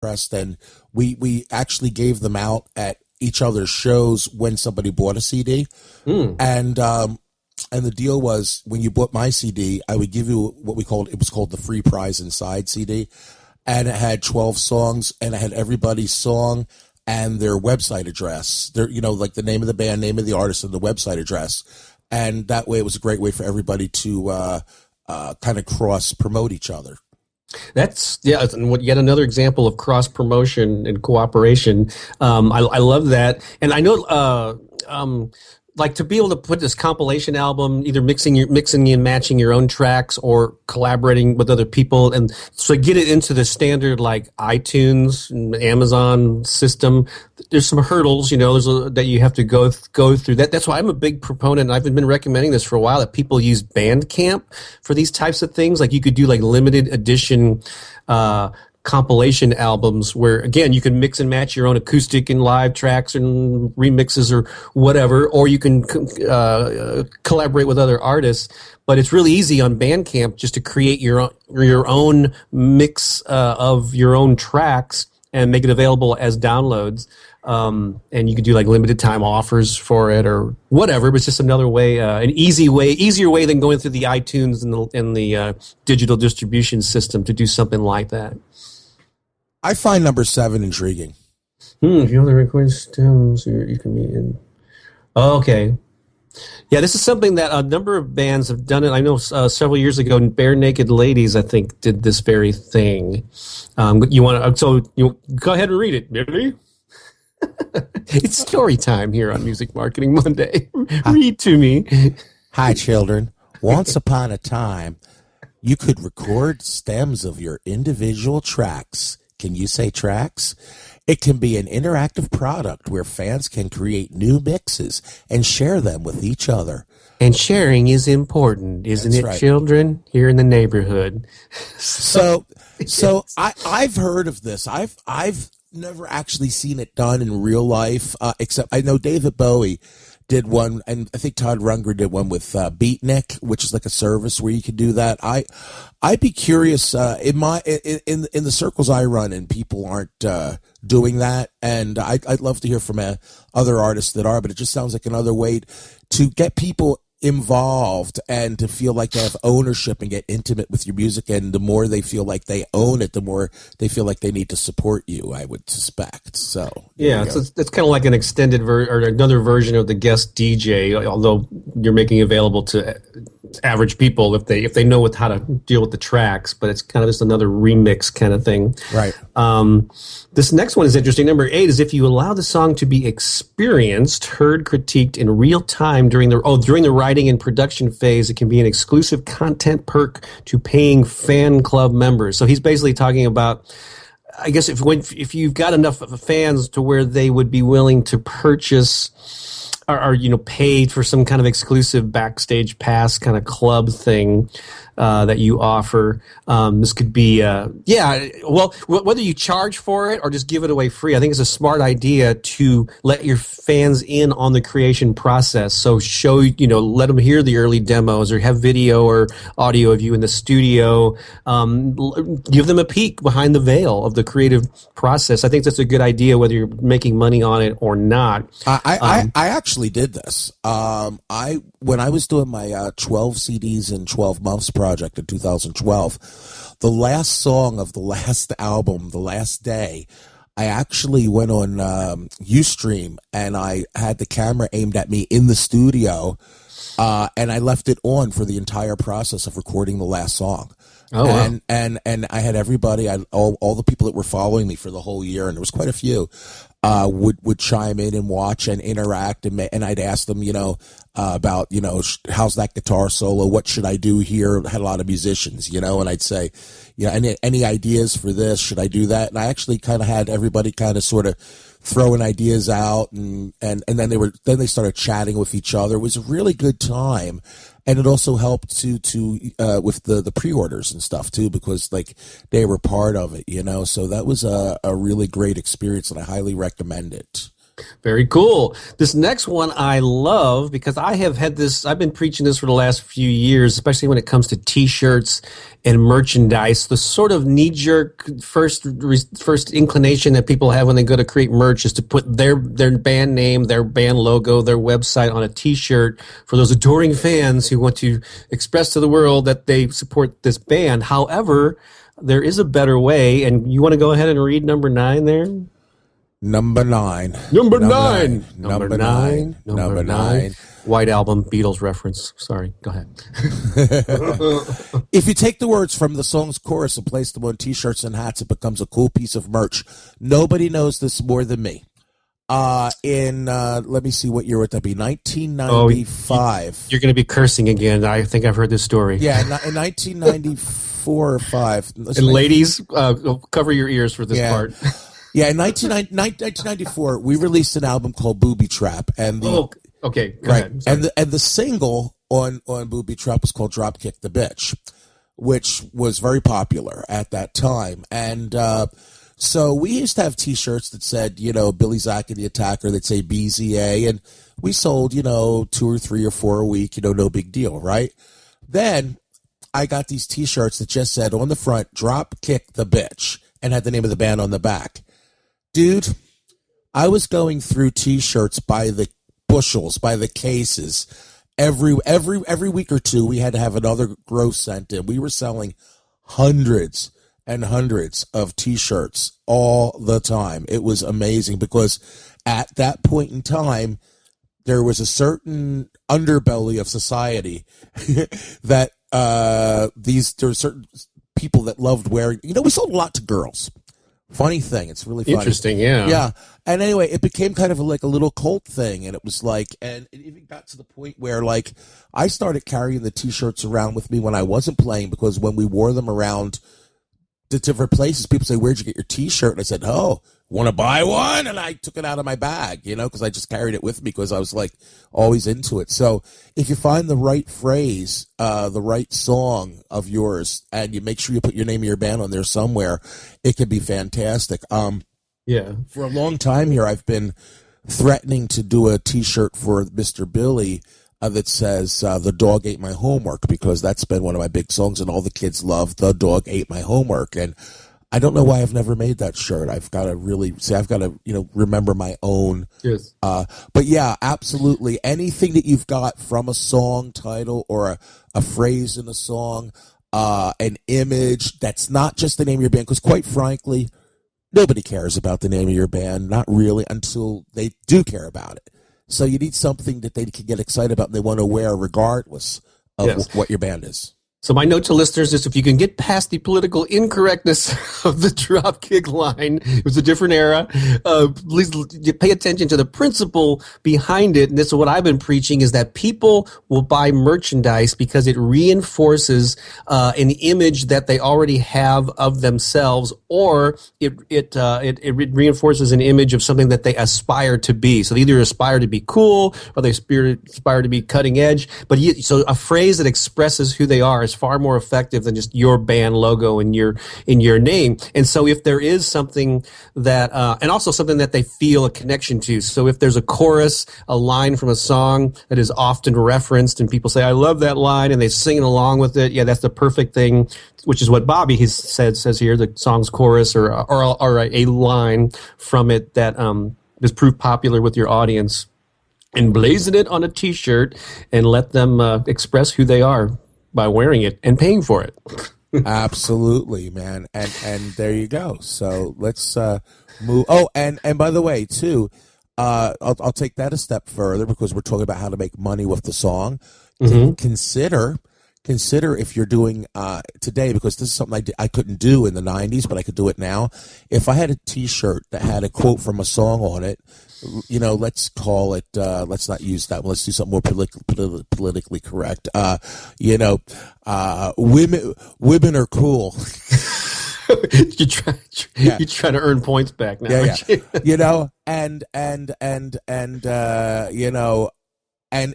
pressed, and we actually gave them out at each other's shows when somebody bought a CD. And the deal was, when you bought my CD, I would give you what it was called the free prize inside CD, and it had 12 songs, and it had everybody's song and their website address, like the name of the band, name of the artist, and the website address. And that way, it was a great way for everybody to kind of cross promote each other. That's yet another example of cross promotion and cooperation. I love that, and I know like to be able to put this compilation album, either mixing and matching your own tracks or collaborating with other people, and so get it into the standard like iTunes and Amazon system. There's some hurdles, that you have to go through. That's why I'm a big proponent, and I've been recommending this for a while, that people use Bandcamp for these types of things. Like you could do like limited edition compilation albums where, again, you can mix and match your own acoustic and live tracks and remixes or whatever, or you can collaborate with other artists. But it's really easy on Bandcamp just to create your own mix of your own tracks and make it available as downloads. And you can do like limited time offers for it or whatever, but it's just another way, easier way than going through the iTunes and the digital distribution system to do something like that. I find number 7 intriguing. If you have the recording stems, you can be in. Oh, okay. Yeah, this is something that a number of bands have done it. I know several years ago, Bare Naked Ladies, I think, did this very thing. You go ahead and read it, Billy. It's story time here on Music Marketing Monday. Read to me. Hi, children. Once upon a time, you could record stems of your individual tracks. Can you say tracks? It can be an interactive product where fans can create new mixes and share them with each other. And sharing is important, isn't it, right, children? Here in the neighborhood. So I've heard of this. I've never actually seen it done in real life, except I know David Bowie did one, and I think Todd Rundgren did one with Beatnik, which is like a service where you can do that. I'd be curious in the circles I run, and people aren't doing that, and I'd love to hear from other artists that are. But it just sounds like another way to get people involved and to feel like they have ownership and get intimate with your music. And the more they feel like they own it, the more they feel like they need to support you, I would suspect. So yeah, it's kind of like an extended or another version of the guest DJ, although you're making available to average people if they know how to deal with the tracks. But it's kind of just another remix kind of thing. Right. This next one is interesting. Number 8 is if you allow the song to be experienced, heard, critiqued in real time during the writing and production phase, it can be an exclusive content perk to paying fan club members. So he's basically talking about, I guess, if you've got enough fans to where they would be willing to purchase or paid for some kind of exclusive backstage pass kind of club thing that you offer. This could be, whether you charge for it or just give it away free, I think it's a smart idea to let your fans in on the creation process. So let them hear the early demos or have video or audio of you in the studio. Give them a peek behind the veil of the creative process. I think that's a good idea, whether you're making money on it or not. I actually did this. When I was doing my 12 CDs in 12 months project in 2012, the last song of the last album, The Last Day, I actually went on Ustream and I had the camera aimed at me in the studio, and I left it on for the entire process of recording the last song. Oh, wow. And I had everybody, all the people that were following me for the whole year, and there was quite a few, would chime in and watch and interact, and I'd ask them, about, how's that guitar solo? What should I do here? I had a lot of musicians, and I'd say, any ideas for this? Should I do that? And I actually kind of had everybody kind of sort of throwing ideas out, and then they started chatting with each other. It was a really good time. And it also helped to with the pre-orders and stuff too, because like they were part of it, So that was a really great experience, and I highly recommend it. Very cool. This next one I love because I've been preaching this for the last few years, especially when it comes to t-shirts and merchandise. The sort of knee-jerk first inclination that people have when they go to create merch is to put their band name, their band logo, their website on a t-shirt for those adoring fans who want to express to the world that they support this band. However, there is a better way, and you want to go ahead and read number 9 there? Number nine. Number nine. White Album, Beatles reference. Sorry, go ahead. If you take the words from the song's chorus and place them on t-shirts and hats, it becomes a cool piece of merch. Nobody knows this more than me. Let me see, what year would that be? 1995. You're going to be cursing again. I think I've heard this story. Yeah, in 1994 or 5. And ladies, cover your ears for this part. Yeah, in 1994, we released an album called Booby Trap, and okay, go ahead. And the single on Booby Trap was called Dropkick the Bitch, which was very popular at that time. And so we used to have T-shirts that said, Billy Zach and the Attacker, that say BZA, and we sold, 2 or 3 or 4 a week, no big deal, right? Then I got these T-shirts that just said on the front, Dropkick the Bitch, and had the name of the band on the back. Dude, I was going through T-shirts by the bushels, by the cases. Every week or two, we had to have another gross sent in. We were selling hundreds and hundreds of T-shirts all the time. It was amazing because at that point in time, there was a certain underbelly of society that there were certain people that loved wearing. We sold a lot to girls. Funny thing, it's really funny. Interesting, yeah. Yeah. And anyway, it became kind of like a little cult thing, and it was like, and it even got to the point where, like, I started carrying the T-shirts around with me when I wasn't playing, because when we wore them around to different places, people say, "Where'd you get your T-shirt?" And I said, "Oh, want to buy one?" And I took it out of my bag, because I just carried it with me because I was, like, always into it. So if you find the right phrase, the right song of yours, and you make sure you put your name of your band on there somewhere, it can be fantastic. Yeah. For a long time here, I've been threatening to do a T-shirt for Mr. Billy that says, "The Dog Ate My Homework," because that's been one of my big songs, and all the kids love "The Dog Ate My Homework." And I don't know why I've never made that shirt. I've got to remember my own. Yes. But yeah, absolutely. Anything that you've got from a song title or a phrase in a song, an image that's not just the name of your band, because quite frankly, nobody cares about the name of your band, not really, until they do care about it. So you need something that they can get excited about and they want to wear regardless of what your band is. So my note to listeners is, if you can get past the political incorrectness of the Dropkick line, it was a different era, please pay attention to the principle behind it. And this is what I've been preaching, is that people will buy merchandise because it reinforces an image that they already have of themselves, or it reinforces an image of something that they aspire to be. So they either aspire to be cool or they aspire to be cutting edge. So a phrase that expresses who they are is far more effective than just your band logo in your name. And so if there is something that, and also something that they feel a connection to. So if there's a chorus, a line from a song that is often referenced and people say, "I love that line," and they sing it along with it, yeah, that's the perfect thing, which is what Bobby says here, the song's chorus or a line from it that is proved popular with your audience, and blazon it on a T-shirt and let them express who they are by wearing it and paying for it. Absolutely, man. And there you go. So let's move. Oh, and by the way, too, I'll take that a step further, because we're talking about how to make money with the song. Mm-hmm. Consider if you're doing today, because this is something I couldn't do in the 90s, but I could do it now. If I had a T-shirt that had a quote from a song on it, let's call it, let's not use that one. Let's do something more politically correct. Women are cool. You try to earn points back now. Yeah. And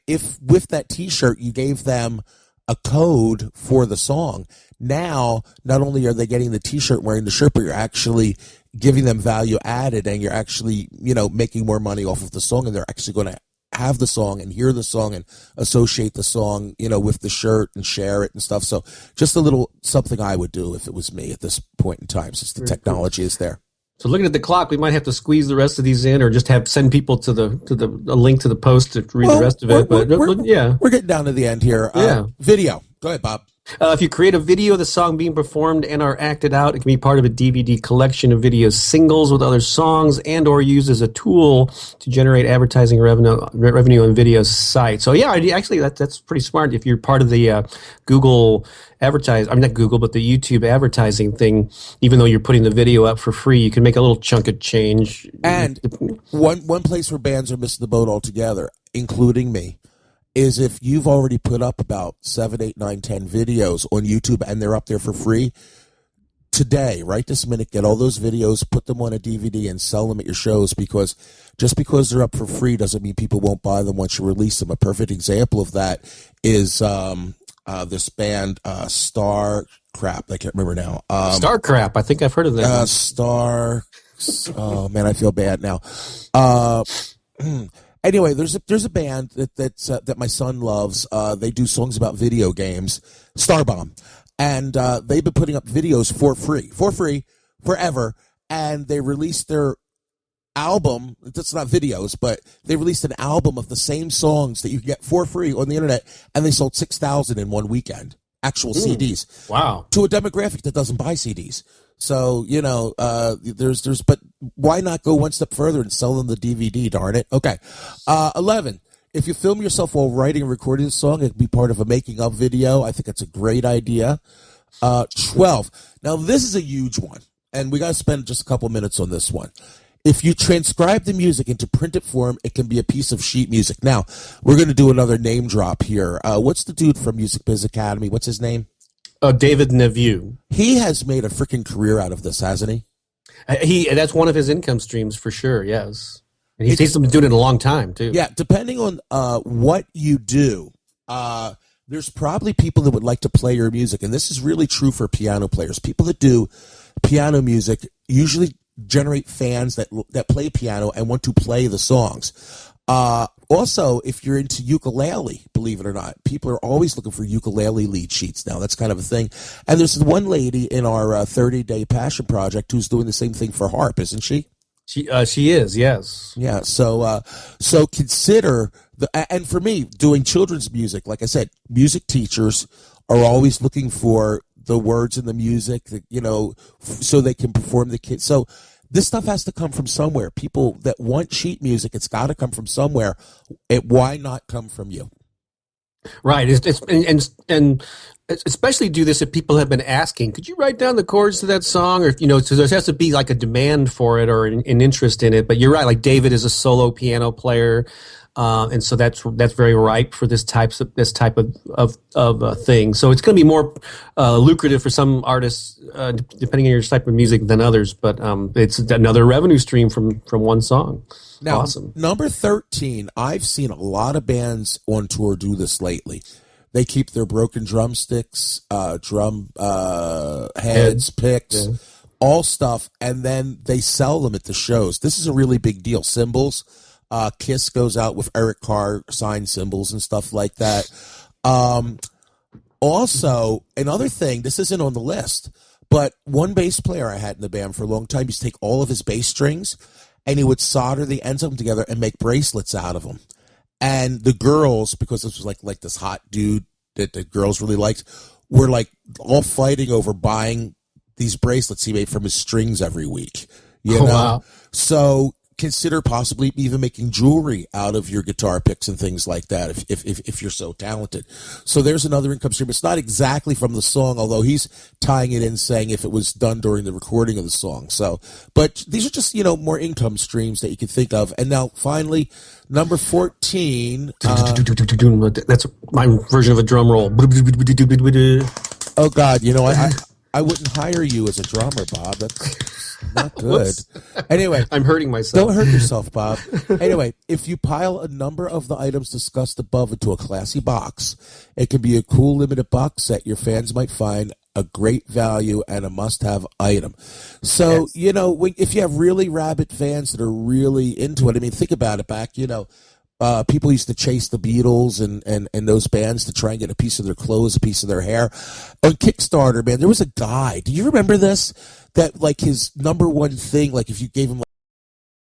if with that T-shirt you gave them a code for the song. Now, not only are they getting the T-shirt, wearing the shirt, but you're actually giving them value added, and you're actually, making more money off of the song, and they're actually going to have the song and hear the song and associate the song, with the shirt and share it and stuff. So just a little something I would do if it was me at this point in time, since the technology is there. So looking at the clock, we might have to squeeze the rest of these in, or just send people to a link to the post to read the rest of it. We're getting down to the end here. Video. Go ahead, Bob. If you create a video of the song being performed and are acted out, it can be part of a DVD collection of video singles with other songs, and or used as a tool to generate advertising revenue on video sites. So actually that's pretty smart. If you're part of the Google not Google, but the YouTube advertising thing, even though you're putting the video up for free, you can make a little chunk of change. And one place where bands are missing the boat altogether, including me, is if you've already put up about 7, 8, 9, 10 videos on YouTube and they're up there for free, today, right this minute, get all those videos, put them on a DVD and sell them at your shows, because just because they're up for free doesn't mean people won't buy them once you release them. A perfect example of that is this band, Star Crap. I can't remember now. Star Crap. I think I've heard of that. Oh, man, I feel bad now. Anyway, there's a band that my son loves. They do songs about video games, Starbomb, and they've been putting up videos for free forever. And they released their album. That's not videos, but they released an album of the same songs that you can get for free on the internet, and they sold 6,000 in one weekend. Actual CDs. Wow. To a demographic that doesn't buy CDs. So, but why not go one step further and sell them the DVD, darn it? Okay. 11, if you film yourself while writing and recording the song, it can be part of a making of video. I think it's a great idea. 12, now this is a huge one, and we got to spend just a couple minutes on this one. If you transcribe the music into printed form, it can be a piece of sheet music. Now, we're going to do another name drop here. What's the dude from Music Biz Academy? What's his name? David Neveu. He has made a freaking career out of this, hasn't he? That's one of his income streams for sure, yes. And he's been doing it a long time, too. Yeah, depending on what you do, there's probably people that would like to play your music. And this is really true for piano players. People that do piano music usually generate fans that play piano and want to play the songs. Also, if you're into ukulele, believe it or not, people are always looking for ukulele lead sheets now. That's kind of a thing. And there's one lady in our 30-day passion project who's doing the same thing for harp, isn't she? She is, yes. Yeah. So consider and for me, doing children's music, like I said, music teachers are always looking for the words in the music, so they can perform the kids. So this stuff has to come from somewhere. People that want sheet music, it's got to come from somewhere. Why not come from you? Right. And especially do this if people have been asking, could you write down the chords to that song? Or, so there has to be like a demand for it or an interest in it. But you're right. Like David is a solo piano player. And so that's very ripe for this type of thing. So it's going to be more lucrative for some artists, depending on your type of music, than others. But it's another revenue stream from one song. Now, awesome. Number 13, I've seen a lot of bands on tour do this lately. They keep their broken drumsticks, drum heads, picks, all stuff, and then they sell them at the shows. This is a really big deal. Cymbals. Kiss goes out with Eric Carr signed cymbals and stuff like that. Also, another thing, this isn't on the list, but one bass player I had in the band for a long time used to take all of his bass strings and he would solder the ends of them together and make bracelets out of them. And the girls, because this was like this hot dude that the girls really liked, were like all fighting over buying these bracelets he made from his strings every week. You know? Wow. So consider possibly even making jewelry out of your guitar picks and things like that if you're so talented. So there's another income stream. It's not exactly from the song, although he's tying it in saying if it was done during the recording of the song. So, but these are just, more income streams that you can think of. And now finally, number 14. That's my version of a drum roll. Oh God, I wouldn't hire you as a drummer, Bob. Not good. Anyway, I'm hurting myself. don't hurt yourself, Bob. Anyway, if you pile a number of the items discussed above into a classy box, it can be a cool limited box set your fans might find a great value and a must-have item. So, if you have really rabid fans that are really into it, I mean, think about it back, people used to chase the Beatles and those bands to try and get a piece of their clothes, a piece of their hair. On Kickstarter, man, there was a guy. Do you remember this? That like his number one thing, like if you gave him